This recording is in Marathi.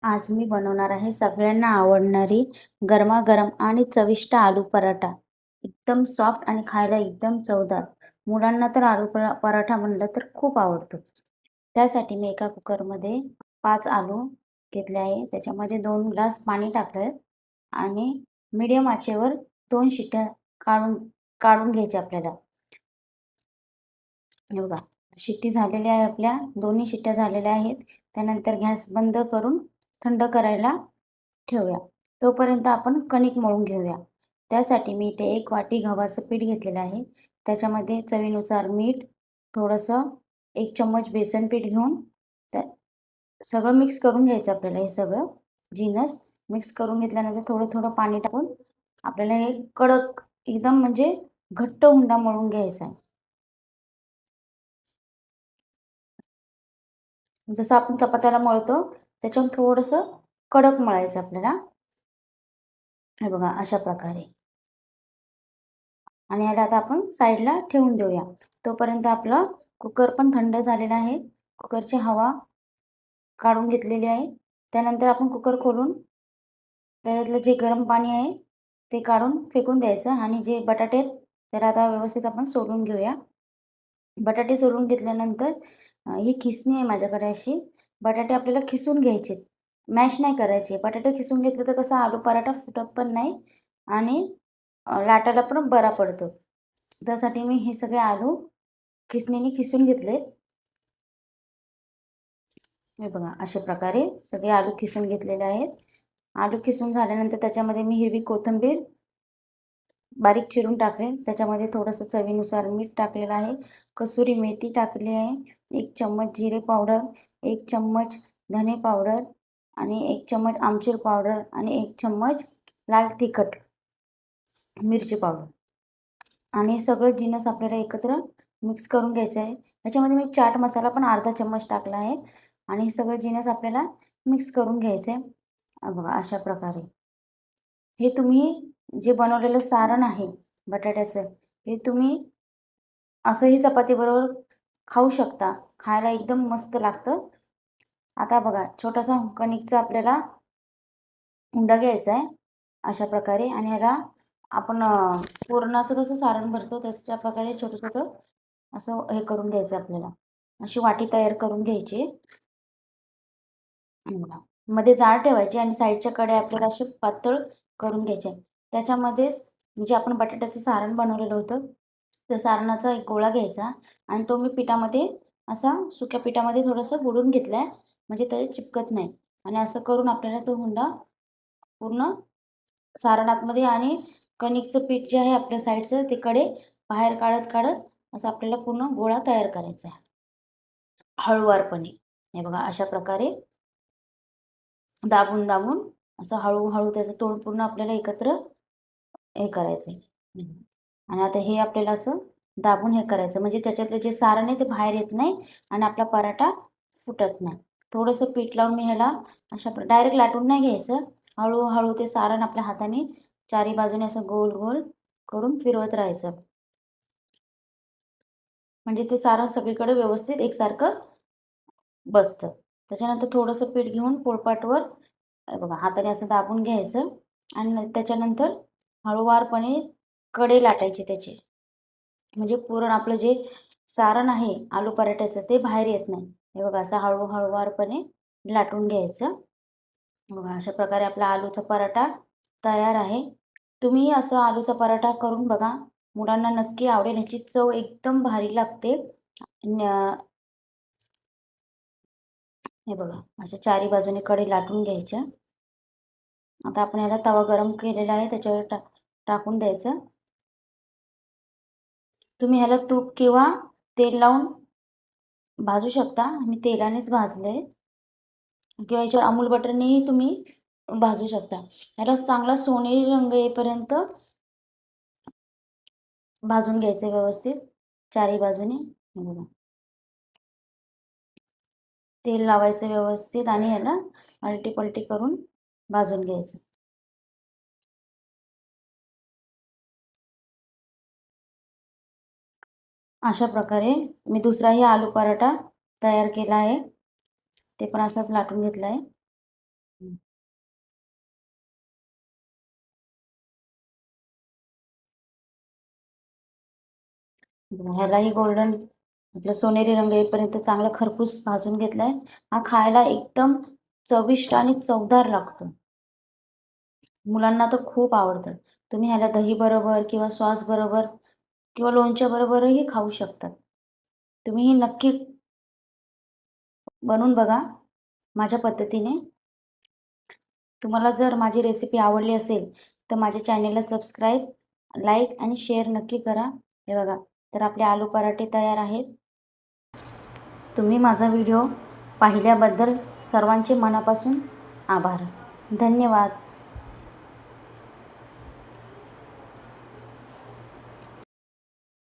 आज मी बनवणार आहे सगळ्यांना आवडणारी गरमागरम आणि चविष्ट आलू पराठा. एकदम सॉफ्ट आणि खायला एकदम चवदार. मुलांना तर आलू पराठा म्हणलं तर खूप आवडतो. त्यासाठी मी एका कुकरमध्ये 5 आलू घेतले आहे. त्याच्यामध्ये 2 ग्लास पाणी टाकलं आणि मीडियम आचेवर 2 शिट्ट्या काढून काढून घ्यायच्या आपल्याला. हे बघा, शिट्टी झालेली आहे आपल्या. दोन्ही शिट्ट्या झालेल्या आहेत. त्यानंतर गॅस बंद करून थंड करायला ठेवूया. तोपर्यंत आपण कणिक मळून घेऊया. त्यासाठी मी इथे 1 वाटी गव्हाचं पीठ घेतलेलं आहे. त्याच्यामध्ये चवीनुसार मीठ, थोडंसं 1 चम्मच बेसन पीठ घेऊन त्या सगळं मिक्स करून घ्यायचं आपल्याला. हे सगळं जिन्नस मिक्स करून घेतल्यानंतर थोडं-थोडं पाणी टाकून आपल्याला हे कडक एकदम म्हणजे घट्ट हुंडा मळून घ्यायचा आहे. जसं आपण चपात्याला मळतो त्याच्याहून थोडंसं कडक मळायचं आपल्याला. हे बघा अशा प्रकारे. आणि याला आता आपण साईडला ठेवून देऊया. तोपर्यंत आपलं कुकर पण थंड झालेला आहे. कुकरची हवा काढून घेतलेली आहे. त्यानंतर आपण कुकर खोलून त्याच्यातलं जे गरम पाणी आहे ते काढून फेकून द्यायचं आणि जे बटाटे आहेत त्याला आता व्यवस्थित आपण सोलून घेऊया. बटाटे सोलून घेतल्यानंतर ही खिसणी आहे माझ्याकडे अशी. बटाटे आपल्याला खिसून घ्यायचे, मॅश नाही करायचे. बटाटे खिसून घेतलं तर कसं आलू पराठा फुटत पण नाही आणि लाटायला पण बरा पडतो. त्यासाठी मी हे सगळे आलू खिसणीने खिसून घेतलेत. हे बघा अशा प्रकारे सगळे आलू खिसून घेतलेले आहेत. आलू खिसून झाल्यानंतर त्याच्यामध्ये मी हिरवी कोथिंबीर बारीक चिरून टाकले. त्याच्यामध्ये थोडंसं चवीनुसार मीठ टाकलेलं आहे. कसुरी मेथी टाकली आहे. 1 चम्मच जिरे पावडर, 1 चम्मच धने पावडर आणि 1 चम्मच आमचूर पावडर आणि 1 चम्मच लाल तिखट मिरची पावडर आणि सगळं जिन्नस आपल्याला एकत्र मिक्स करून घ्यायचं आहे. त्याच्यामध्ये मी चाट मसाला पण अर्धा चम्मच टाकला आहे आणि हे सगळं जिन्नस आपल्याला मिक्स करून घ्यायचं आहे. बघा अशा प्रकारे. हे तुम्ही जे बनवलेलं सारण आहे बटाट्याचं, हे तुम्ही असंही चपातीबरोबर खाऊ शकता. खायला एकदम मस्त लागतं. आता बघा छोटासा कणिकचा आपल्याला उंडा घ्यायचा आहे अशा प्रकारे आणि ह्याला आपण पुरणाचं कसं सारण भरतो तशा प्रकारे छोटं-छोटं असं हे करून घ्यायचं आपल्याला. अशी वाटी तयार करून घ्यायची. बघा. मध्ये जाळ ठेवायची आणि साईडच्या कड्या आपल्याला असे पातळ करून घ्यायच्या. त्याच्यामध्येच जे आपण बटाट्याचं सारण बनवलेलं होतं, त्या सारणाचा एक गोळा घ्यायचा आणि तो मी पिठामध्ये असा सुक्या पिठामध्ये थोडंसं बुडवून घेतला आहे, म्हणजे त्याच्यात चिपकत नाही. आणि असं करून आपल्याला तो हुंडा पूर्ण सारण आतमध्ये आणि कणिकचं पीठ जे आहे आपल्या साईडचं ते कडे बाहेर काढत-काढत असं आपल्याला पूर्ण गोळा तयार करायचा आहे. हळूवारपणे. हे बघा अशा प्रकारे दाबून-दाबून असं हळू-हळू त्याचं तोंड पूर्ण आपल्याला एकत्र हे करायचं आहे. आणि आता हे आपल्याला असं दाबून हे करायचं म्हणजे त्याच्यातलं जे सारण आहे ते बाहेर येत नाही आणि आपला पराठा फुटत नाही. थोडंसं पीठ लावून मी ह्याला अशा डायरेक्ट लाटून नाही घ्यायचं. हळू-हळू ते सारण आपल्या हाताने चारी बाजूने असं गोल-गोल करून फिरवत राहायचं. म्हणजे ते सारण सगळीकडे व्यवस्थित एकसारखं बसतं. त्याच्यानंतर थोडंसं पीठ घेऊन पोळपाटवर बघा हाताने असं दाबून घ्यायचं आणि त्याच्यानंतर हळूवारपणे कडे लाटायचे त्याचे. म्हणजे पुरण आपलं जे सारण आहे आलू पराठ्याचं ते बाहेर येत नाही. हे बघा असं हळूवारपणे लाटून घ्यायचं. बघा अशा प्रकारे आपला आलूचा पराठा तयार आहे. तुम्ही असं आलूचा पराठा करून बघा. मुलांना नक्की आवडेल. ह्याची चव एकदम भारी लागते. हे बघा अशा चारी बाजूने कडे लाटून घ्यायच्या. आता आपण याला तवा गरम केलेला आहे त्याच्यावर टाकून द्यायचं. तुम्ही ह्याला तूप किंवा तेल लावून भाजू शकता. मी तेलानेच भाजले किंवा याच्यावर अमूल बटरनेही तुम्ही भाजू शकता. ह्याला चांगला सोनेरी रंग येईपर्यंत भाजून घ्यायचं व्यवस्थित चारी बाजूने. बघा तेल लावायचं व्यवस्थित आणि ह्याला आलटी-पलटी करून भाजून घ्यायचं. अशा प्रकारे मी दुसराही आलू पराठा तयार केला आहे. ते पण असाच लाटून घेतला आहे. ह्यालाही गोल्डन आपलं सोनेरी रंग येईपर्यंत चांगला खरपूस भाजून घेतलाय. हा खायला एकदम चविष्ट आणि चवदार लागतो. मुलांना तर खूप आवडतं. तुम्ही ह्याला दही बरोबर किंवा सॉस बरोबर किंवा लोणच्या बरोबरही खाऊ शकतात. तुम्हीही नक्की बनवून बघा माझ्या पद्धतीने. तुम्हाला जर माझी रेसिपी आवडली असेल तर माझ्या चॅनेलला सबस्क्राईब, लाईक आणि शेअर नक्की करा. हे बघा, तर आपले आलू पराठे तयार आहेत. तुम्ही माझा व्हिडिओ पाहिल्याबद्दल सर्वांचे मनापासून आभार. धन्यवाद.